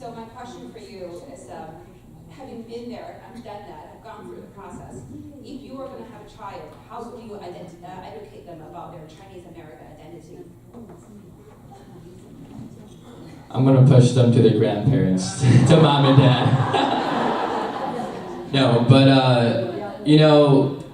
So my question for you is, having been there, I've done that, I've gone through the process. If you were going to have a child, how would you educate them about their Chinese American identity? I'm gonna push them to their grandparents, to mom and dad. No, but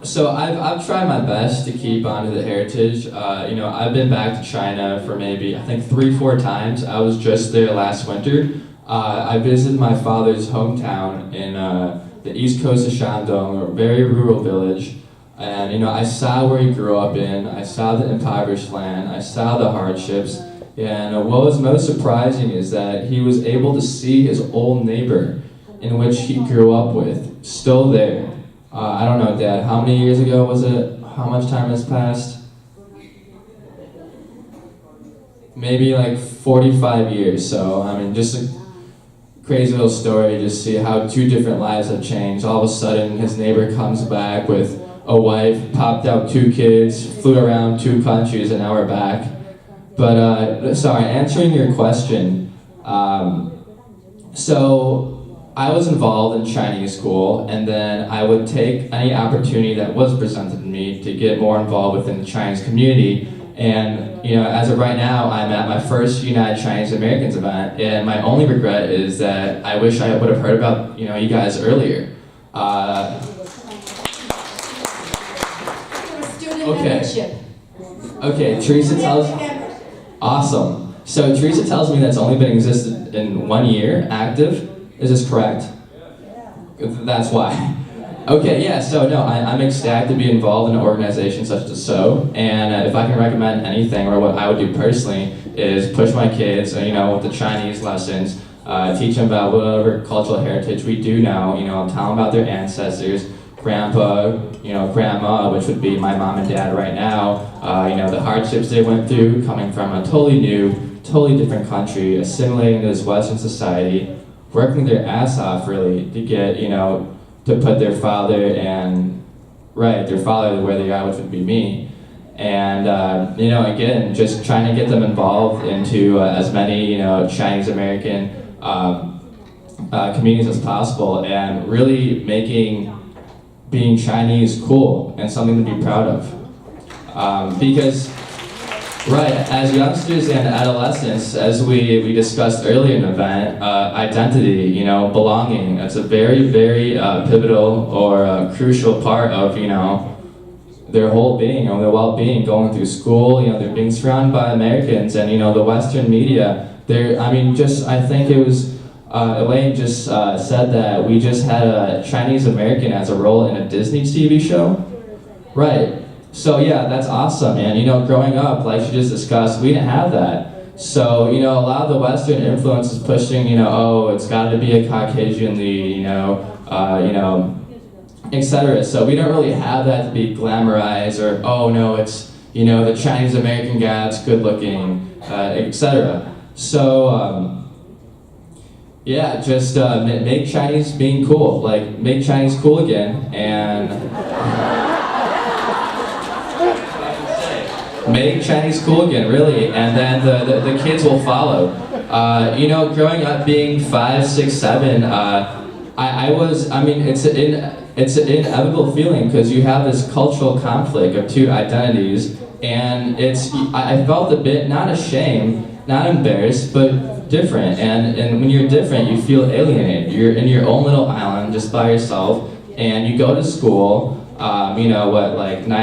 so I've tried my best to keep on to the heritage. I've been back to China for maybe, I think 3-4 times. I was just there last winter. I visited my father's hometown in the east coast of Shandong, a very rural village. And I saw where he grew up in, I saw the impoverished land, I saw the hardships. And what was most surprising is that he was able to see his old neighbor in which he grew up with, still there. I don't know, Dad, how many years ago was it? How much time has passed? Maybe like 45 years, so I mean, just a crazy little story, just see how 2 different lives have changed. All of a sudden, his neighbor comes back with a wife, popped out 2 kids, flew around 2 countries, and now we're back. But, sorry, answering your question, so I was involved in Chinese school, and then I would take any opportunity that was presented to me to get more involved within the Chinese community. And, as of right now, I'm at my first United Chinese Americans event, and my only regret is that I wish I would have heard about, you guys earlier. Okay, Teresa tells... Awesome. So Teresa tells me that's only been existed in 1 year, active. Is this correct? That's why. Okay, yeah, so no, I'm ecstatic to be involved in an organization such as SO, and if I can recommend anything, or what I would do personally, is push my kids, with the Chinese lessons, teach them about whatever cultural heritage we do know, tell them about their ancestors, grandpa, grandma, which would be my mom and dad right now, the hardships they went through, coming from a totally new, totally different country, assimilating to this Western society, working their ass off really to get, to put their father where they are, which would be me. And, again, just trying to get them involved into as many, Chinese American communities as possible, and really making being Chinese cool and something to be proud of. Because, as youngsters and adolescents, as we discussed earlier in the event, identity, belonging, that's a very, very pivotal or crucial part of, their whole being, their well-being, going through school, they're being surrounded by Americans, and, the Western media, I think it was, Elaine just said that we just had a Chinese American as a role in a Disney TV show. Right. So yeah, that's awesome, man. Growing up, like you just discussed, we didn't have that. So, a lot of the Western influence is pushing, it's got to be a Caucasian lead, etc. So we don't really have that to be glamorized, or, oh no, it's, the Chinese American guy that's good looking, etc. So, yeah, just make Chinese being cool, like make Chinese cool again, and make Chinese cool again, really, and then the kids will follow. Growing up being 5, 6, 7, it's an inevitable feeling because you have this cultural conflict of 2 identities, and I felt a bit, not ashamed, not embarrassed, but different, and when you're different, you feel alienated. You're in your own little island, just by yourself, and you go to school, 9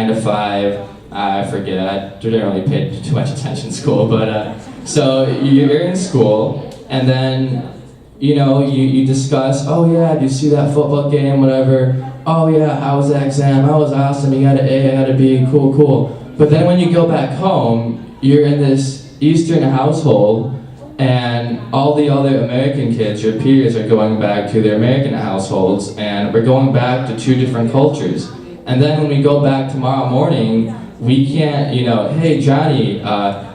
to 5, I forget, I didn't really pay too much attention in school, but, so you're in school, and then, you discuss, oh yeah, did you see that football game, whatever, oh yeah, how was that exam, that was awesome, you got an A, I got a B, cool. But then when you go back home, you're in this Eastern household, and all the other American kids, your peers, are going back to their American households, and we're going back to 2 different cultures. And then when we go back tomorrow morning, we can't, hey Johnny,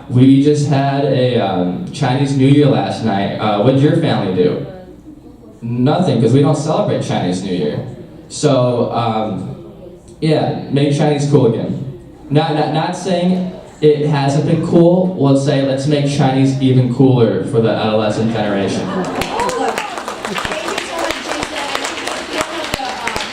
we just had a Chinese New Year last night. What did your family do? Nothing, because we don't celebrate Chinese New Year. So, yeah, make Chinese cool again. Not saying it hasn't been cool. Let's say, let's make Chinese even cooler for the adolescent generation. Thank you so much, Jason. One of the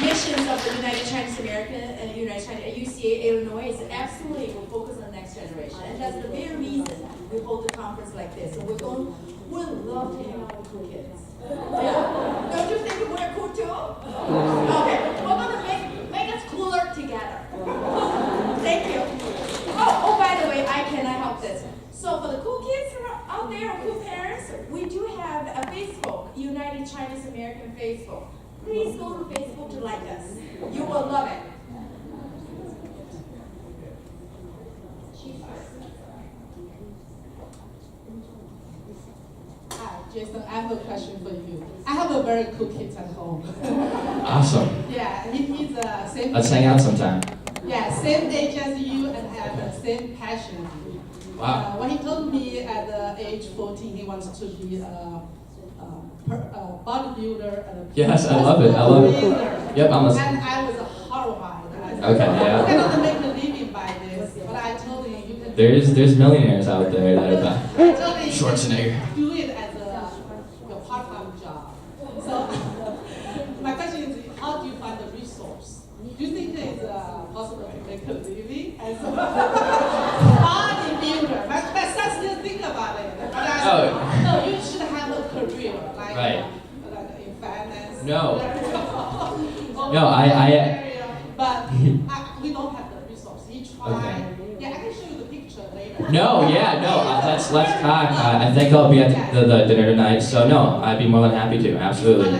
missions of the United Chinese American and United China UCA Illinois is absolutely we'll focus on the next generation, and that's the very reason we hold a conference like this. So we'd love to hang out with cool kids. Yeah. Don't you think we're cool too? Okay, we're gonna make us cooler together. Thank you. Oh, by the way, can I help this? So for the cool kids out there, or cool parents, we do have a Facebook, United Chinese American Facebook. Please go to Facebook to like us. You will love it. Hi, Jason, I have a question for you. I have a very cool kid at home. Awesome. Yeah, he's same. Let's hang out sometime. Yeah, same age as you and have the same passion. Wow. When he told me at the age 14 he wants to be a bodybuilder and a Yes, I love it. I love it. Yep, I'm And I was horrified. Okay, yeah. I cannot make a living by this, but I told him you can. There's millionaires out there that are I told him you Schwarzenegger. can do it as your part-time job. So my question is, how do you find the resource? Do you think it's possible to make a living as a bodybuilder? My son still think about it. But no, you should have a career like, Right. Like in finance. No. Or No, I But we don't have the resource. He tried. Okay. Yeah, I can show you the picture later. No, yeah, no. Let's talk. I think I'll be at the dinner tonight, so no, I'd be more than happy to. Absolutely.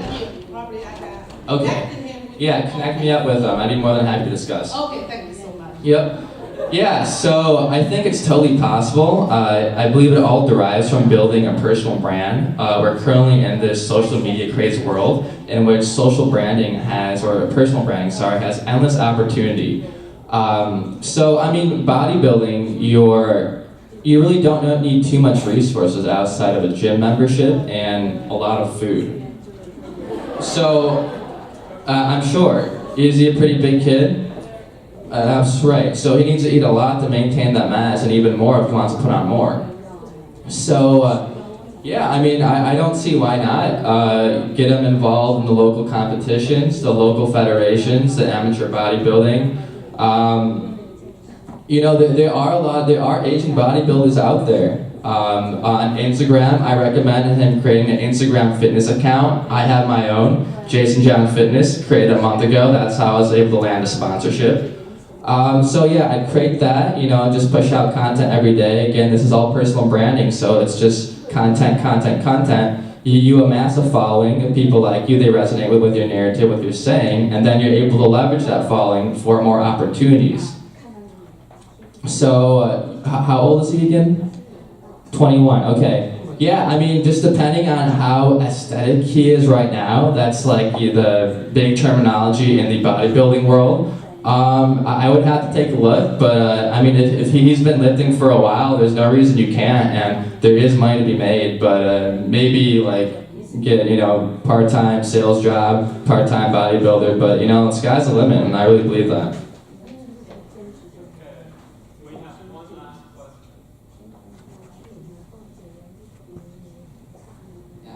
Probably I can. Okay. Connect him with Yeah, connect me up with them. I'd be more than happy to discuss. Okay, thank you so much. Yep. Yeah, so I think it's totally possible. I believe it all derives from building a personal brand. We're currently in this social media craze world in which social branding has, or personal branding, sorry, has endless opportunity. So, I mean, bodybuilding, you really don't need too much resources outside of a gym membership and a lot of food. So, I'm sure, is he a pretty big kid? That's right. So he needs to eat a lot to maintain that mass, and even more if he wants to put on more. So, yeah, I mean, I don't see why not. Get him involved in the local competitions, the local federations, the amateur bodybuilding. You know, there are Asian bodybuilders out there. On Instagram, I recommend him creating an Instagram fitness account. I have my own, Jason John Fitness, created a month ago. That's how I was able to land a sponsorship. So yeah, I'd create that, you know, just push out content every day. Again, this is all personal branding, so it's just content. You amass a following of people like you, they resonate with your narrative, what you're saying, and then you're able to leverage that following for more opportunities. So, how old is he again? 21, okay. Yeah, I mean, just depending on how aesthetic he is right now, that's like the big terminology in the bodybuilding world. I would have to take a look, but I mean, if he's been lifting for a while, there's no reason you can't, and there is money to be made, but maybe like get, you know, part-time sales job, part-time bodybuilder, but you know, the sky's the limit, and I really believe that.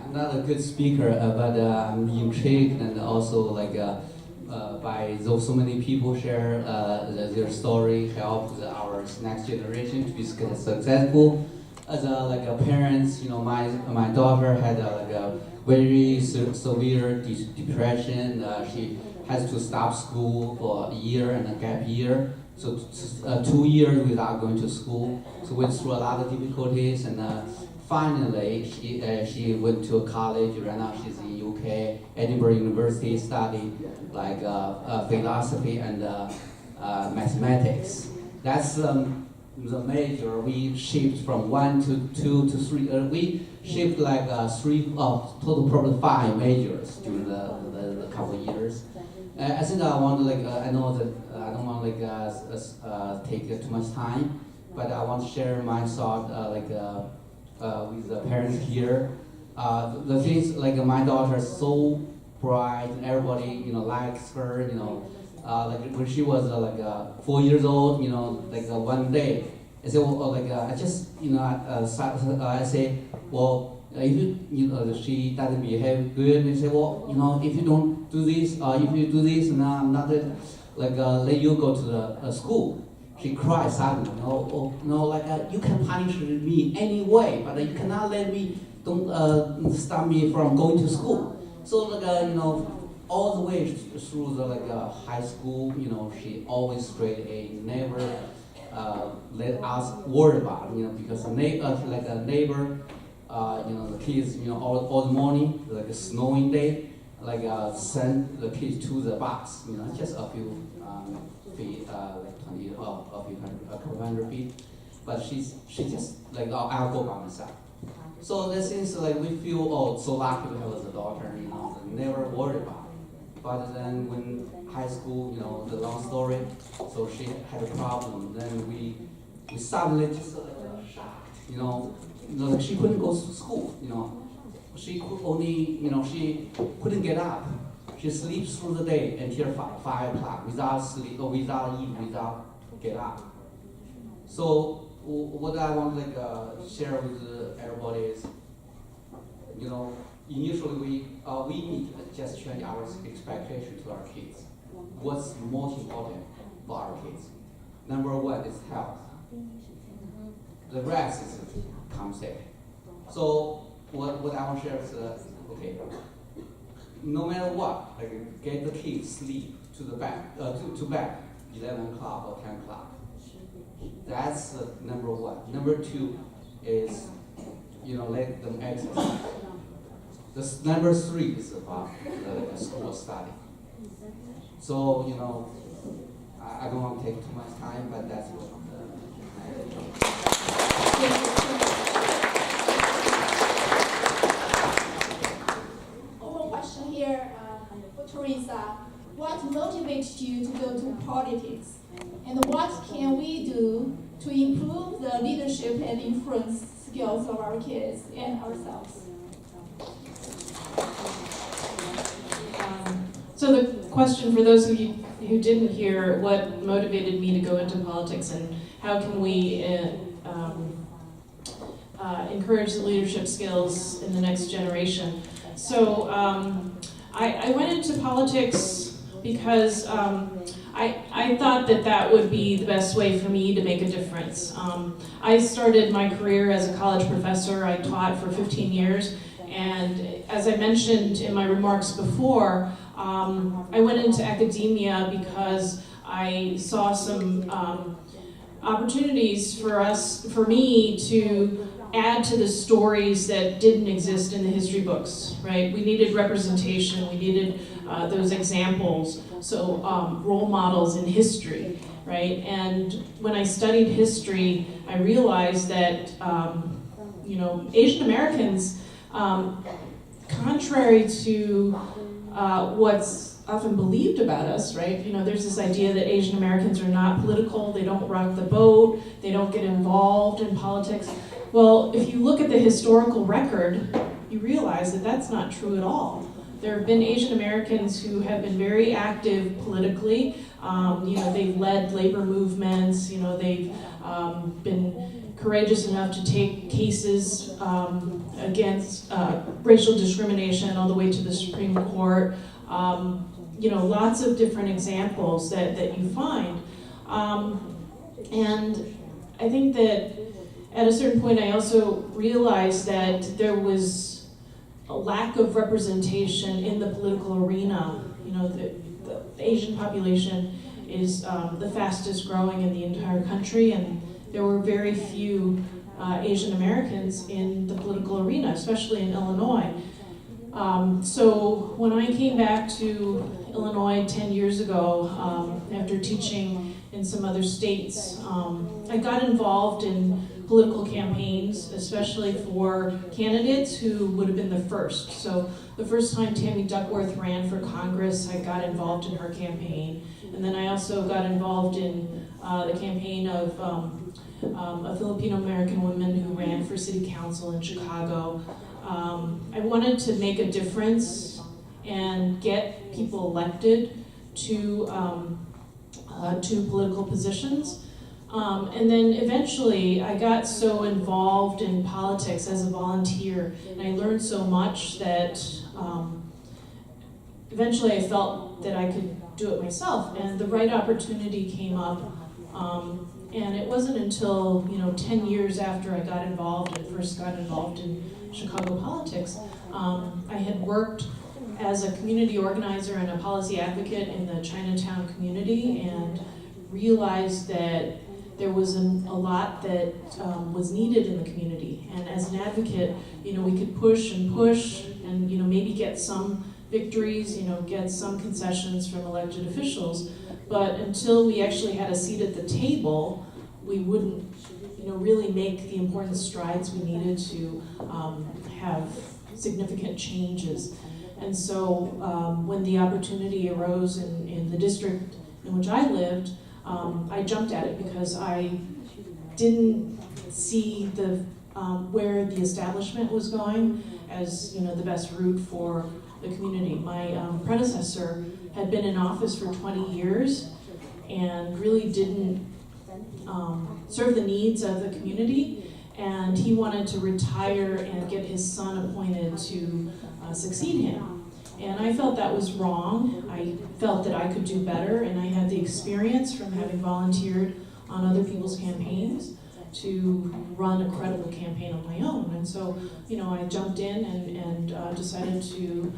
I'm not a good speaker, but I'm intrigued and also like by those so many people share their story, help our next generation to be successful. As a parents, you know, my daughter had like a very severe depression. She has to stop school for a year and a gap year. So 2 years without going to school. So went through a lot of difficulties, and finally she went to college. Right now she's in UK, Edinburgh University, study like philosophy and mathematics. That's the major. We shift from 1 to 2 to 3. We shift like total probably 5 majors during the couple of years. I think I want to I know that I don't want to take too much time, but I want to share my thought with the parents here. The thing is, my daughter is so bright, and everybody likes her. When she was 4 years old, one day I said, well, I just I say, well, If she doesn't behave good, they say, well, if you don't do this, if you do this, now I'm not let you go to the school. She cries suddenly, you can punish me anyway, but you cannot don't stop me from going to school. So all the way through the high school, she always straight A, never let us worry about it, because a neighbor, the kids, all the morning, like a snowing day, send the kids to the bus, just a few feet, a couple hundred feet, but she just I'll go by myself. So that seems we feel so lucky to have as a daughter, never worried about it. But then when high school, the long story, so she had a problem. Then we suddenly just shocked, she couldn't go to school, she could only, she couldn't get up. She sleeps through the day until 5 o'clock without sleep, or without eat, without get up. So what I want to share with everybody is, initially we need to just change our expectation to our kids. What's most important for our kids? Number one is health. The rest is comes second. So what I want to share is, no matter what, get the kids sleep to bed, 11 o'clock or 10 o'clock. That's number one. Number two is, let them exercise. Number three is about school study. So, I don't want to take too much time, but that's what One question here for Teresa. What motivates you to go to politics? And what can we do to improve the leadership and influence skills of our kids and ourselves? So the question for those of you who didn't hear, what motivated me to go into politics and how can we encourage the leadership skills in the next generation. So I went into politics because I thought that would be the best way for me to make a difference. I started my career as a college professor. I taught for 15 years. And as I mentioned in my remarks before, I went into academia because I saw some opportunities for me to add to the stories that didn't exist in the history books, right? We needed representation, we needed those examples, so role models in history, right? And when I studied history, I realized that, Asian Americans, contrary to what's often believed about us, right? There's this idea that Asian Americans are not political, they don't rock the boat, they don't get involved in politics. Well, if you look at the historical record, you realize that that's not true at all. There have been Asian Americans who have been very active politically. They've led labor movements, they've been courageous enough to take cases against racial discrimination all the way to the Supreme Court. Lots of different examples that you find. And I think that at a certain point I also realized that there was a lack of representation in the political arena. The Asian population is the fastest growing in the entire country, and there were very few Asian Americans in the political arena, especially in Illinois. So when I came back to Illinois 10 years ago, after teaching in some other states, I got involved in political campaigns, especially for candidates who would have been the first. So the first time Tammy Duckworth ran for Congress, I got involved in her campaign. And then I also got involved in the campaign of a Filipino American woman who ran for city council in Chicago. I wanted to make a difference and get people elected to political positions. And then eventually I got so involved in politics as a volunteer, and I learned so much that eventually I felt that I could do it myself, and the right opportunity came up. And it wasn't until 10 years after I got involved and first got involved in Chicago politics, I had worked as a community organizer and a policy advocate in the Chinatown community, and realized that there was a lot that was needed in the community. And as an advocate, we could push and maybe get some victories, get some concessions from elected officials. But until we actually had a seat at the table, we wouldn't, really make the important strides we needed to have significant changes. And so when the opportunity arose in the district in which I lived, I jumped at it because I didn't see where the establishment was going as the best route for the community. My predecessor had been in office for 20 years and really didn't serve the needs of the community, and he wanted to retire and get his son appointed to succeed him. And I felt that was wrong. I felt that I could do better, and I had the experience from having volunteered on other people's campaigns to run a credible campaign on my own. And so, I jumped in and decided to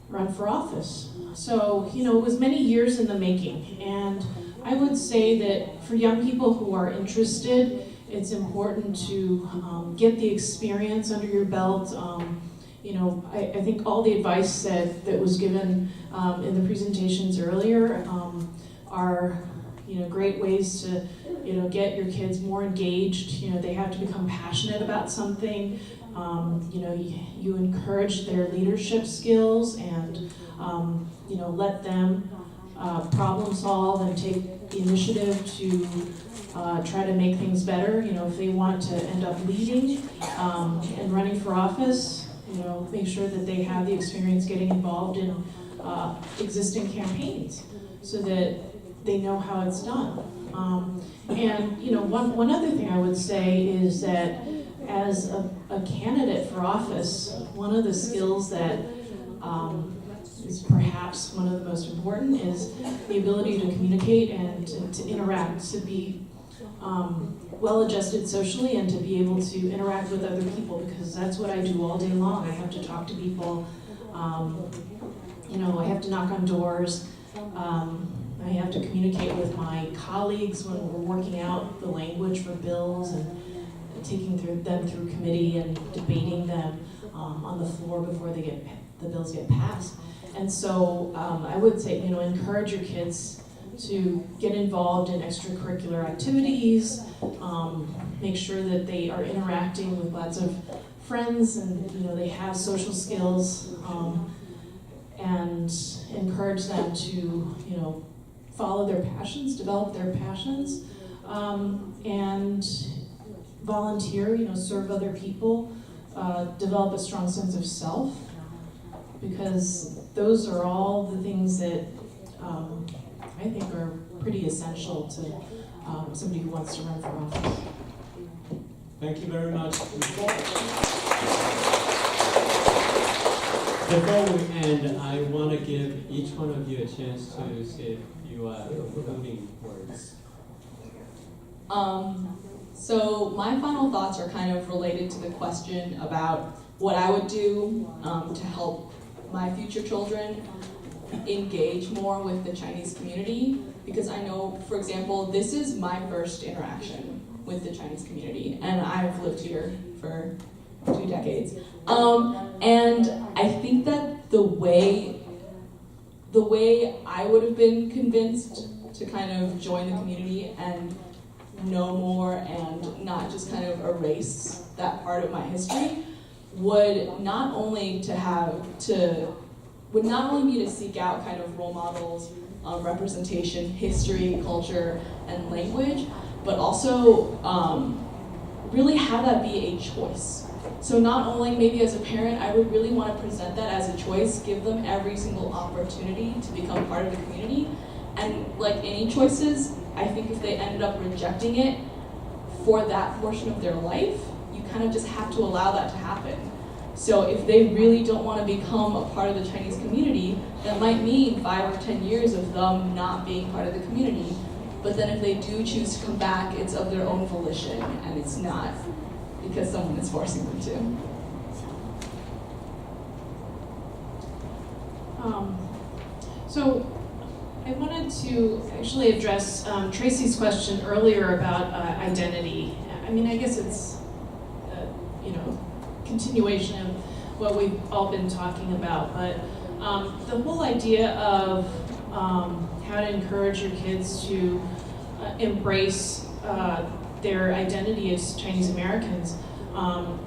run for office. So, it was many years in the making. And I would say that for young people who are interested, it's important to get the experience under your belt. I think all the advice that was given in the presentations earlier are great ways to get your kids more engaged. They have to become passionate about something. You encourage their leadership skills and let them problem solve and take the initiative to try to make things better. If they want to end up leading and running for office, make sure that they have the experience getting involved in existing campaigns so that they know how it's done. One other thing I would say is that as a candidate for office, one of the skills that is perhaps one of the most important is the ability to communicate and to interact, to be well-adjusted socially and to be able to interact with other people, because that's what I do all day long. I have to talk to people, I have to knock on doors, I have to communicate with my colleagues when we're working out the language for bills and taking them through committee and debating them on the floor before the bills get passed. And so I would say, encourage your kids to get involved in extracurricular activities, make sure that they are interacting with lots of friends and they have social skills, and encourage them to follow their passions, develop their passions, and volunteer, serve other people, develop a strong sense of self, because those are all the things that I think are pretty essential to somebody who wants to run for office. Thank you very much. Before we end, I want to give each one of you a chance to say a few concluding words. So my final thoughts are kind of related to the question about what I would do to help my future children engage more with the Chinese community, because I know, for example, this is my first interaction with the Chinese community, and I've lived here for 2 decades. And I think that the way I would have been convinced to kind of join the community and know more and not just kind of erase that part of my history would not only be to seek out kind of role models of representation, history, culture, and language, but also really have that be a choice. So not only maybe as a parent, I would really want to present that as a choice, give them every single opportunity to become part of the community, And like any choices, I think if they ended up rejecting it for that portion of their life, you kind of just have to allow that to happen. So if they really don't want to become a part of the Chinese community, that might mean 5 or 10 years of them not being part of the community. But then if they do choose to come back, it's of their own volition, and it's not because someone is forcing them to. So I wanted to actually address Tracy's question earlier about identity. I mean, I guess it's continuation of what we've all been talking about, but the whole idea of how to encourage your kids to embrace their identity as Chinese Americans.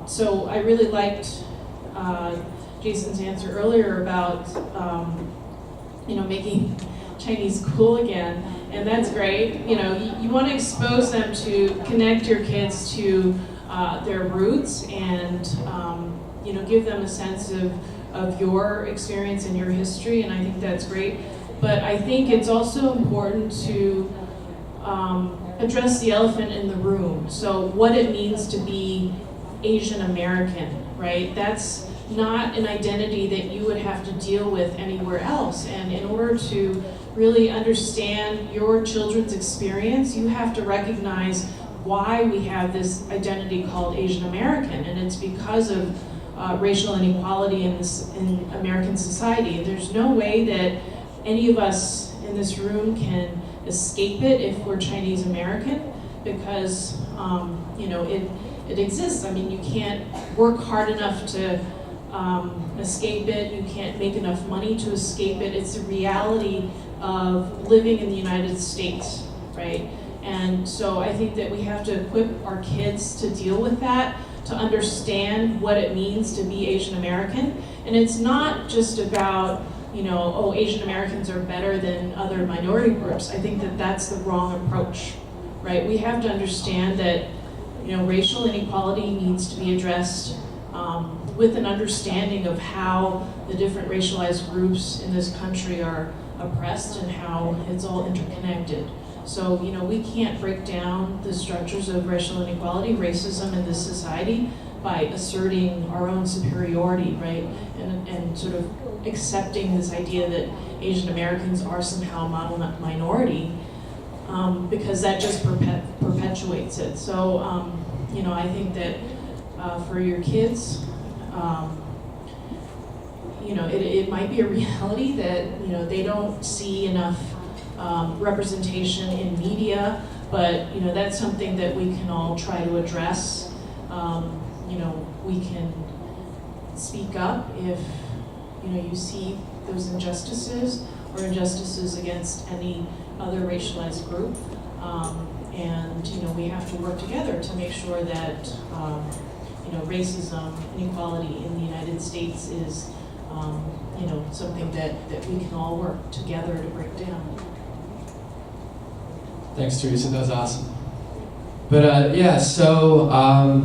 So I really liked Jason's answer earlier about making Chinese cool again, and that's great. You want to expose them to connect your kids to their roots and give them a sense of your experience and your history, and I think that's great. But I think it's also important to address the elephant in the room. So what it means to be Asian American, right? That's not an identity that you would have to deal with anywhere else. And in order to really understand your children's experience, you have to recognize why we have this identity called Asian American. And it's because of racial inequality in American society. There's no way that any of us in this room can escape it if we're Chinese American, because it exists. I mean, you can't work hard enough to escape it. You can't make enough money to escape it. It's the reality of living in the United States, right? And so I think that we have to equip our kids to deal with that, to understand what it means to be Asian American. And it's not just about, Asian Americans are better than other minority groups. I think that that's the wrong approach, right? We have to understand that, racial inequality needs to be addressed with an understanding of how the different racialized groups in this country are oppressed and how it's all interconnected. So, we can't break down the structures of racial inequality, racism in this society by asserting our own superiority, right? And sort of accepting this idea that Asian Americans are somehow a minority, because that just perpetuates it. So, I think that for your kids, it might be a reality that, they don't see enough representation in media, but that's something that we can all try to address. We can speak up if you see those injustices or injustices against any other racialized group, and we have to work together to make sure that racism, inequality in the United States is something that we can all work together to break down. Thanks, Teresa. That was awesome. But so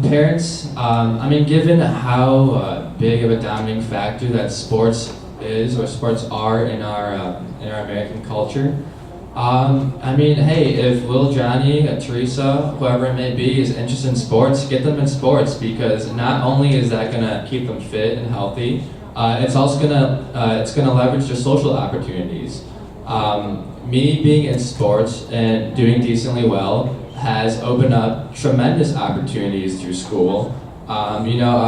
parents, given how big of a dominating factor that sports is or sports are in our American culture, hey, if little Johnny, Teresa, whoever it may be, is interested in sports, get them in sports, because not only is that gonna keep them fit and healthy, it's also gonna leverage their social opportunities. Me being in sports and doing decently well has opened up tremendous opportunities through school. I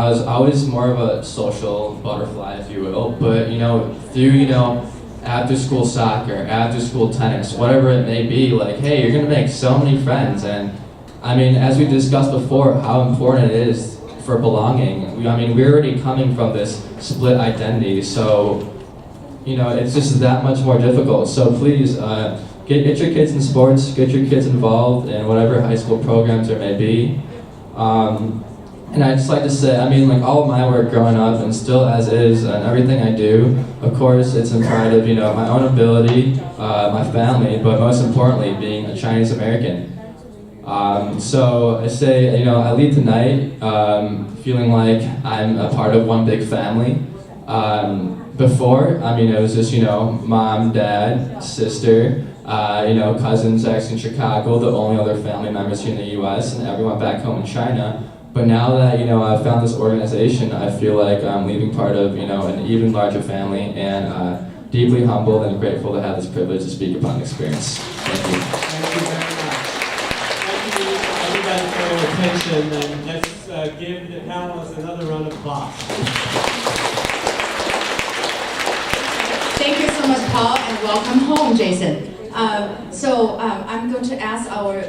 was always more of a social butterfly, if you will, but through after school soccer, after school tennis, whatever it may be, hey, you're gonna make so many friends. And as we discussed before, how important it is for belonging. We're already coming from this split identity, so it's just that much more difficult. So please, get your kids in sports, get your kids involved in whatever high school programs there may be. And I'd just like to say, all of my work growing up and still as is, and everything I do, of course, it's in pride of, my own ability, my family, but most importantly, being a Chinese American. So I say, I leave tonight feeling like I'm a part of one big family. Before, I mean, it was just, mom, dad, sister, cousins actually in Chicago, the only other family members here in the US, and everyone back home in China. But now that, I've found this organization, I feel like I'm leaving part of, an even larger family, and deeply humbled and grateful to have this privilege to speak upon the experience. Thank you. Thank you very much. Thank you everybody for your attention, and let's give the panelists another round of applause. Thank you so much, Paul, and welcome home, Jason. I'm going to ask our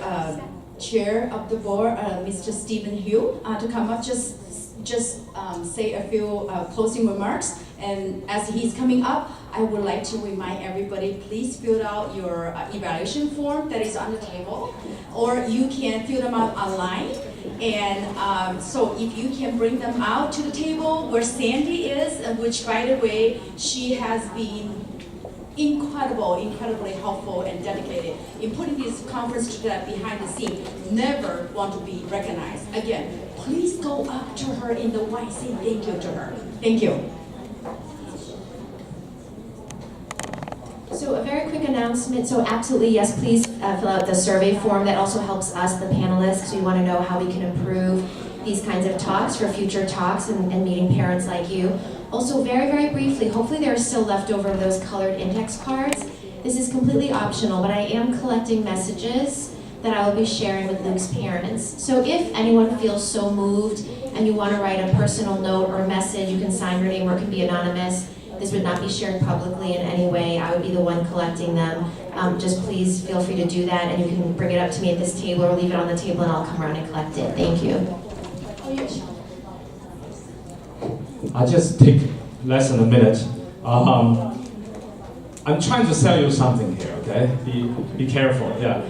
chair of the board, Mr. Stephen Hugh, to come up, just say a few closing remarks. And as he's coming up, I would like to remind everybody, please fill out your evaluation form that is on the table, or you can fill them out online. And so if you can bring them out to the table where Sandy is, which by the way, she has been incredibly helpful and dedicated in putting this conference together behind the scene. Never want to be recognized. Again, please go up to her in the white, say thank you to her. Thank you. So a very quick announcement. So absolutely, yes, please fill out the survey form. That also helps us, the panelists. We want to know how we can improve these kinds of talks for future talks and meeting parents like you. Also, very briefly, hopefully there are still left over of those colored index cards. This is completely optional, but I am collecting messages that I will be sharing with Luke's parents. So if anyone feels so moved and you want to write a personal note or a message, you can sign your name or it can be anonymous. This would not be shared publicly in any way. I would be the one collecting them. Just please feel free to do that, and you can bring it up to me at this table or leave it on the table and I'll come around and collect it. Thank you. I'll just take less than a minute. I'm trying to sell you something here, okay? Be careful, yeah.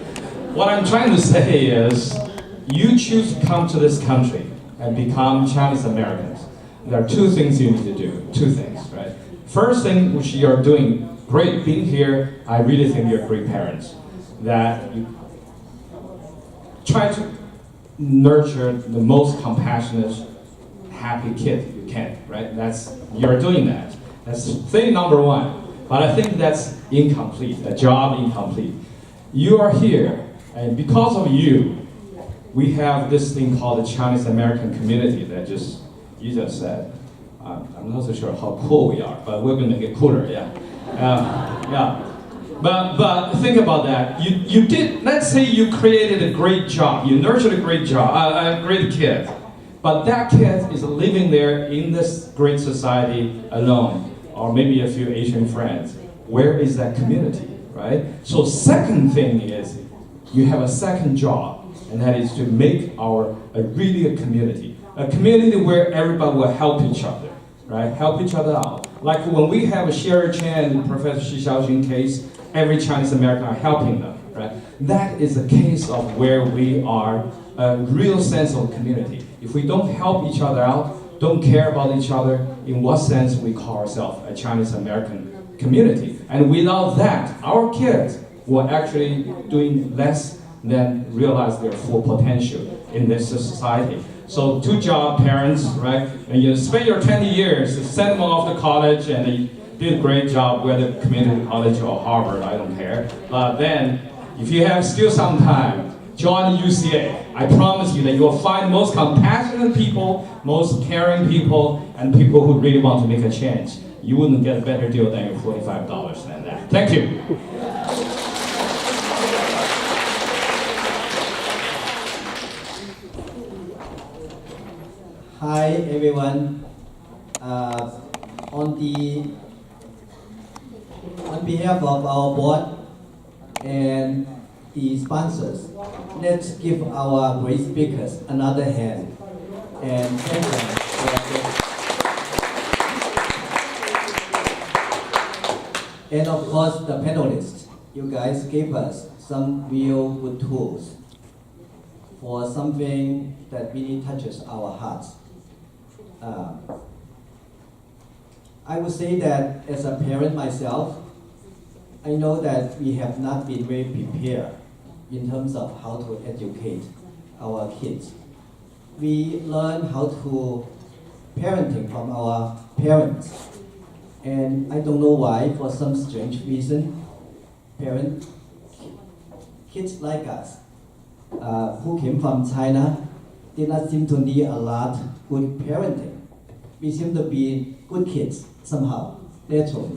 What I'm trying to say is, you choose to come to this country and become Chinese Americans. There are two things you need to do, two things, right? First thing, which you're doing great being here, I really think you're great parents. That you try to nurture the most compassionate, happy kid you can, right? You're doing that. That's thing number one. But I think that's incomplete, a job incomplete. You are here, and because of you, we have this thing called the Chinese American community that you just said. I'm not so sure how cool we are, but we're going to make it cooler, yeah. But think about that. You did, let's say you created a great job, you nurtured a great kid, but that kid is living there in this great society alone, or maybe a few Asian friends. Where is that community, right? So second thing is, you have a second job, and that is to make really a community where everybody will help each other, right? Help each other out. Like when we have a Sherry Chen and Professor Xi Xiaoxing case, every Chinese American are helping them, right? That is a case of where we are a real sense of community. If we don't help each other out, don't care about each other, in what sense we call ourselves a Chinese American community? And without that, our kids will actually doing less than realize their full potential in this society. So two job parents, right? And you spend your 20 years, send them off to college, and they did a great job, whether community college or Harvard, I don't care. But then, if you have still some time, join UCA. I promise you that you will find most compassionate people, most caring people, and people who really want to make a change. You wouldn't get a better deal than your $45 than that. Thank you. Hi everyone. On behalf of our board and the sponsors, let's give our great speakers another hand and thank them for and of course the panelists. You guys gave us some real good tools for something that really touches our hearts. I would say that as a parent myself, I know that we have not been very prepared in terms of how to educate our kids. We learn how to parenting from our parents, And I don't know why, for some strange reason, kids like us, who came from China, did not seem to need a lot good parenting. We seem to be good kids somehow, naturally.